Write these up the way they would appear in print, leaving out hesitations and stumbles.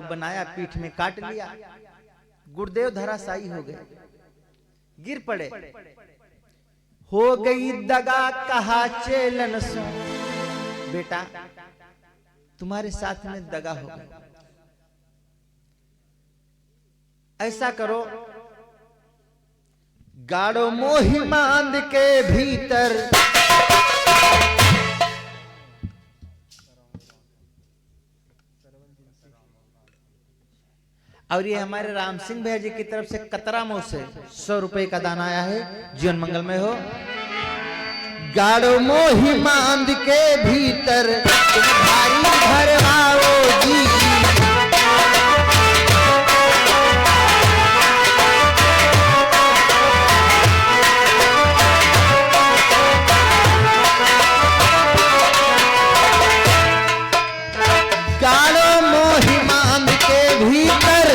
बनाया, पीठ में काट लिया। गुरुदेव धराशायी हो गए, गिर पड़े। हो गई दगा, कहा चेलन सो, बेटा तुम्हारे साथ में दगा हो गई। ऐसा करो, गाड़ो मोही मांद के भीतर, और ये हमारे राम सिंह भैया जी की तरफ से कतरा मुंह से 100 रुपए का दान आया है। जीवन मंगलमय हो। गाड़ो मोही मांद के भीतर, भारी भरवाओ जी, गाड़ो मोही मांद के भीतर,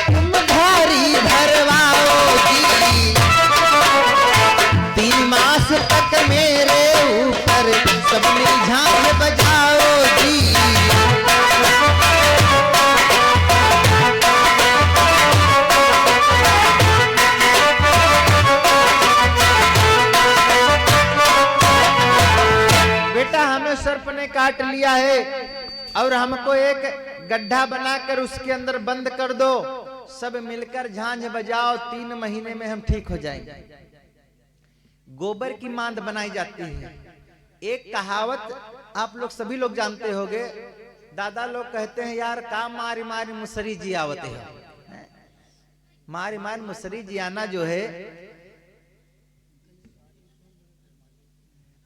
तुम भारी भरवाओ जी। 3 मास तक मेरे ऊपर सब मिल झांझ बजाओ जी। बेटा हमें सर्प ने काट लिया है और हमको एक गड्ढा बनाकर उसके अंदर बंद कर दो, सब मिलकर झांझ बजाओ, 3 महीने में हम ठीक हो जाएंगे। गोबर की मांद बनाई जाती है। एक कहावत आप लोग सभी लोग जानते होंगे, दादा लोग कहते हैं यार का मारी मारी मुसरी जी आवते हैं। मारी मारी मुसरी जी आना जो है,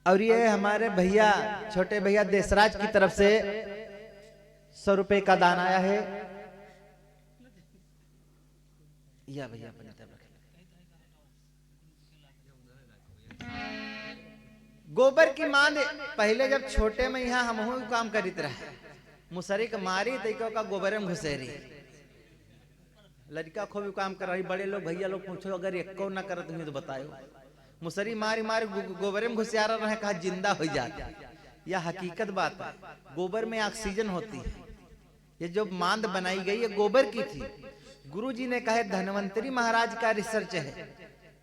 और ये हमारे भैया छोटे भैया देशराज की तरफ से 100 रुपए का दान आया है। या भैया अपनी तरफ रखें। गोबर की मांद पहले जब छोटे में यहाँ हम काम करित रहे, मुसरी के मारी तरीका का गोबर में घुसेरी, लड़का खूब काम कर रही। बड़े लोग भैया लोग पूछो अगर एक ना करत तो बताओ। मुसरी मारी मारी गोबर में घुसियारा रहे, कहा जिंदा हो जाता। यह हकीकत बात है, गोबर में ऑक्सीजन होती है। ये जो मांद बनाई गई ये गोबर की थी। गुरुजी ने कहा धन्वंतरी महाराज का रिसर्च है,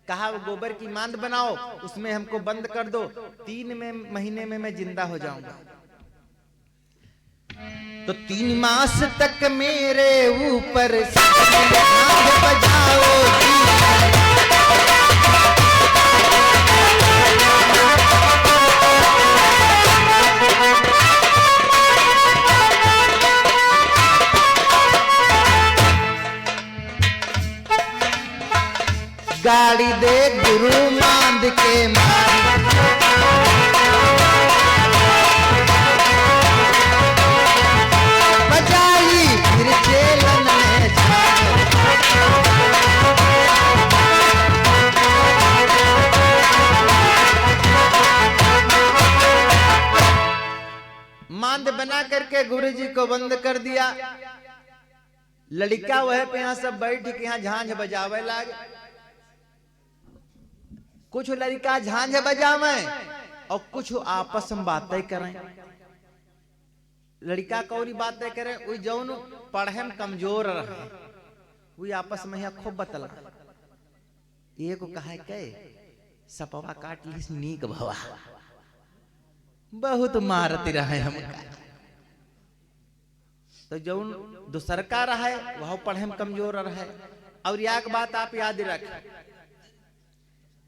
कहा गोबर की मांद बनाओ, उसमें हमको बंद कर दो, 3 महीने में मैं जिंदा हो जाऊंगा। तो 3 मास तक मेरे ऊपर बजाओ जी। गाड़ी दे गुरु मांद के मारी, बजाई फिर चेलन ने झांझ। मांद बना करके गुरुजी को बंद कर दिया। लड़का वह पे यहाँ सब बैठ के यहाँ झांझ बजावे लागे। कुछ लड़का झांझ बजावे और कुछ आपस में बातें करें। लड़का कौरी बातें करे, वही जौन पढ़े में कमजोर रहे वही आपस में यहाँ खूब बतला। ये को कहा के सपवा काट लिस नीक भवा, बहुत मारती रहे हमका। तो जौन दूसर का रहे वह पढ़े में कमजोर रहे। और एक बात आप याद रखें,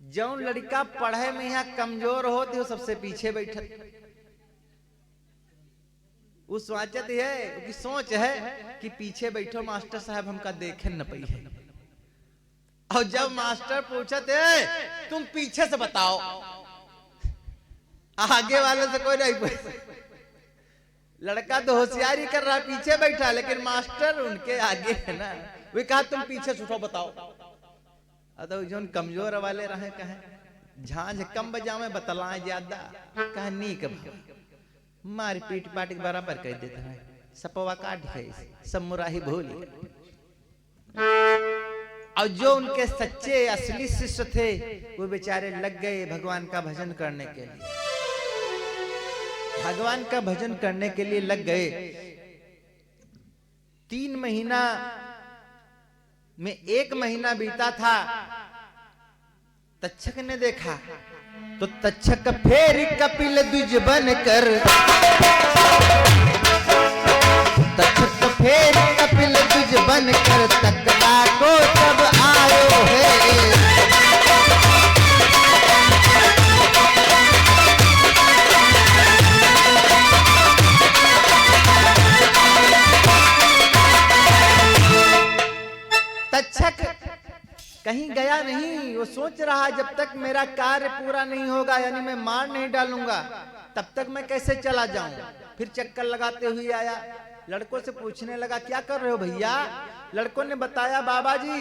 जौन लड़का पढ़े में यहाँ कमजोर होती वो सबसे पीछे बैठे। वो सोचत है कि सोच है कि पीछे बैठो मास्टर साहब हमका देखे न पई है। और जब मास्टर पूछते है तुम पीछे से बताओ, आगे वाले से कोई नहीं पूछे। लड़का तो होशियारी कर रहा पीछे बैठा, लेकिन मास्टर उनके आगे है ना, वे कहा तुम पीछे से उठो बताओ। तो जो कमजोर वाले रहे कहे झांझ कम बजावे बतलाए ज्यादा, कहे नीक मार पीट पाट के बराबर कह देते हैं। सपवा काट है सब मुराही भूल। और जो उनके सच्चे असली शिष्य थे वो बेचारे लग गए भगवान का भजन करने के लिए। भगवान का भजन करने के लिए लग गए। 3 महीना में 1 महीना बीता था। तक्षक ने देखा तो तक्षक फिर कपिल द्विज बनकर, तक्षक फिर कपिल द्विज बनकर तकदा को तब आयो है। तक्षक कहीं गया नहीं, वो सोच रहा जब तक मेरा कार्य पूरा नहीं होगा, यानी मैं मार नहीं डालूंगा, तब तक मैं कैसे चला जाऊं। फिर चक्कर लगाते हुए आया, लड़कों से पूछने लगा क्या कर रहे हो भैया। लड़कों ने बताया बाबा जी,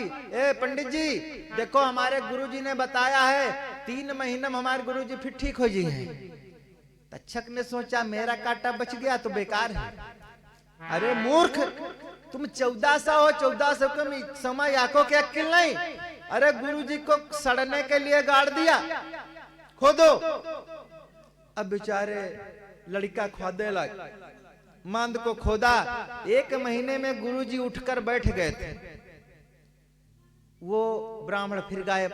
पंडित जी देखो हमारे गुरुजी ने बताया है 3 महीने में हमारे गुरुजी फिर ठीक हो जी हैं। तक्षक ने सोचा मेरा कांटा बच गया तो बेकार है। अरे मूर्ख, तुम 1400 हो, 1400 कम समय आंखों के अक्ल नहीं। अरे गुरुजी को सड़ने के लिए गाड़ दिया, खोदो। अब बेचारे लड़का खोदे लगे, मांद को खोदा। 1 महीने में गुरुजी उठकर बैठ गए थे। वो ब्राह्मण फिर गायब,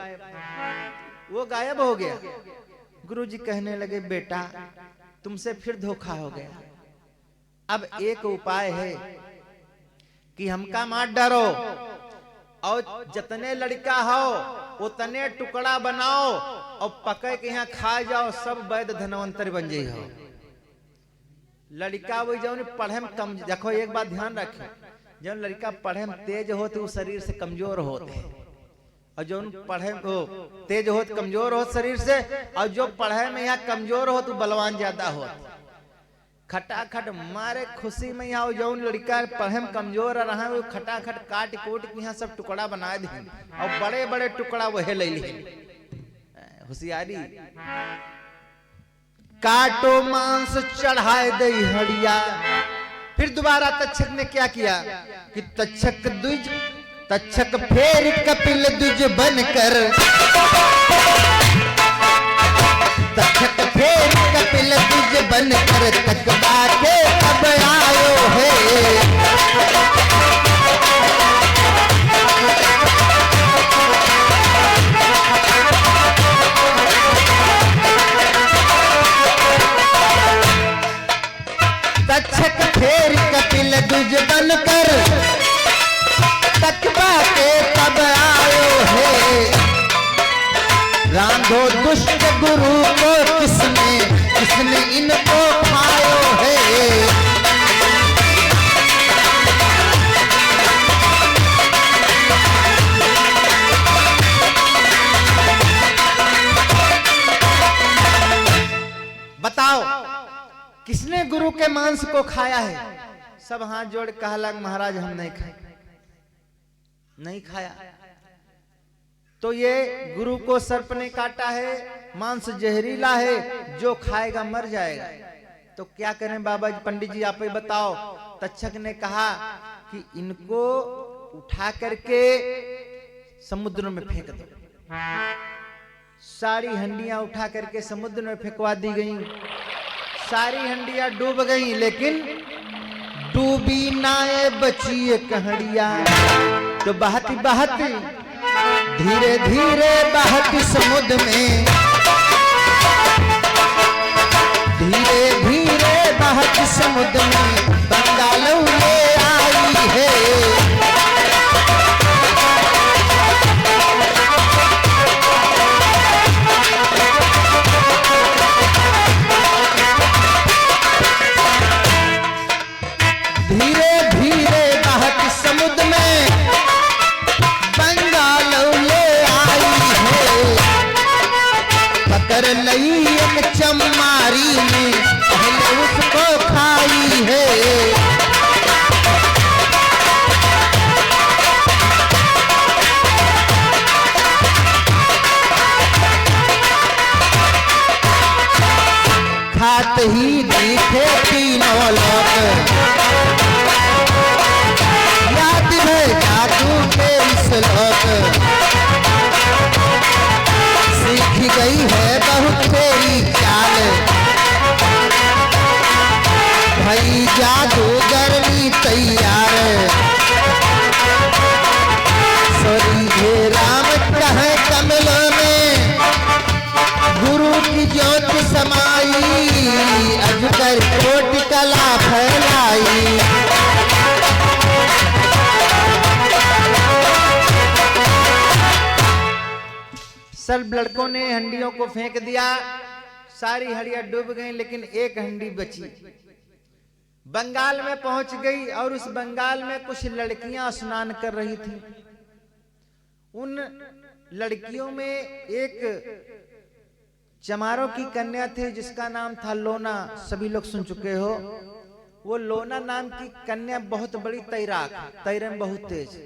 वो गायब हो गया। गुरुजी कहने लगे बेटा तुमसे फिर धोखा हो गया, अब एक उपाय है कि हमका मत डरो और जितने लड़का हो उतने टुकड़ा बनाओ और पके के यहाँ खा जाओ, सब वैद धनवंतर बन जाई हो। लड़का वो जो पढ़े में कम, देखो एक बात ध्यान रखे, जो लड़का पढ़े में तेज हो तो शरीर से कमजोर होते, और जो पढ़े हो तेज हो तो कमजोर हो शरीर से, और जो पढ़े में यहाँ कमजोर हो तो बलवान ज्यादा हो। खटाखट मारे खुशी में यहाँ जो लड़का पढ़े में कमजोर रहा वो खटाखट काट कोट के यहाँ सब टुकड़ा बना दे, और बड़े बड़े टुकड़ा वह ले ली। होशियारी, काटो मांस चढ़ाए दई हड़िया। फिर दोबारा तक्षक ने क्या किया कि तक्षक फिर कपिल द्विज बनकर, तक्षक फिर कपिल द्विज बनकर तकदा के तब आयो है। तक्षक फिर कपिल द्विज बनकर तकदा के तब आयो है। रांधो दुष्ट गुरु को किसने इनको खायो है। बताओ किसने गुरु के मांस को खाया है। सब हाथ जोड़ कहा लग महाराज हम नहीं खाए, नहीं खाया। तो ये गुरु को सर्प ने काटा है, मांस जहरीला है, जो खाएगा मर जाएगा। तो क्या करें बाबा जी, पंडित जी आप ही बताओ। तक्षक ने कहा कि इनको उठा करके समुद्र में फेंक दो। सारी हंडियां उठा करके समुद्र में फेंकवा दी गई। सारी हंडियां डूब गई, लेकिन डूबी नाए बची एक हंडिया। तो बहती बहती धीरे धीरे बहती समुद्र में, धीरे धीरे बहती समुद्र में बंगालो ये आई है। धीरे धीरे बहती समुद्र में पकड़ लई एक चमारी ने, पहले उसको खाई है। खात ही दिखे तीनों लोग, याद है जादू के श्लोक। सीख गई है बहुत तेरी चाल, सब लड़कों ने हंडियों को फेंक दिया, सारी हंडियां डूब गई, लेकिन एक हंडी बची। बंगाल में पहुंच गई और उस बंगाल में कुछ लड़कियां स्नान कर रही थी। उन लड़कियों में एक चमारों की कन्या थी जिसका नाम था लोना, सभी लोग सुन चुके हो। वो लोना नाम की कन्या बहुत बड़ी तैराक, तैरने में बहुत तेज।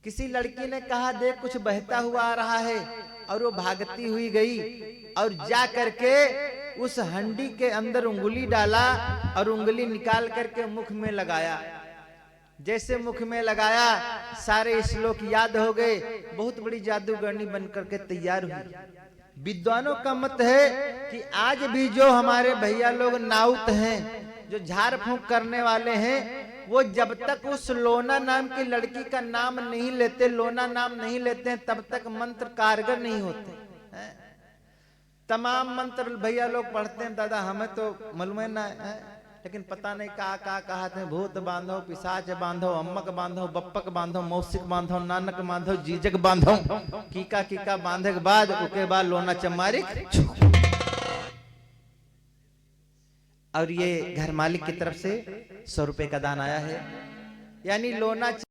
किसी लड़की ने कहा देख कुछ बहता हुआ आ रहा है, और वो भागती हुई गई और जा करके उस हंडी के अंदर उंगली डाला और उंगली निकाल करके मुख में लगाया। जैसे मुख में लगाया सारे श्लोक याद हो गए, बहुत बड़ी जादूगरनी बन करके तैयार हुई। विद्वानों का मत है कि आज भी जो हमारे भैया लोग नाउत हैं, जो झाड़ फूंक करने वाले हैं, वो जब तक उस लोना नाम की लड़की का नाम नहीं लेते, लोना नाम नहीं लेते हैं, तब तक मंत्र कारगर नहीं होते हैं। तमाम मंत्र भैया लोग पढ़ते हैं, दादा हमें तो मालूम ना है, लेकिन पता नहीं का कहते हैं। भूत बांधो, पिशाच बांधो, अम्मक बांधो, बप्पक बांधो, मौसिक बांधो, नानक बांधो, जीजक बांधो, कीका बांधे के बाद उसके बाद लोना चमारी। और ये घर मालिक की तरफ से 100 रुपए का दान आया है, यानी लोना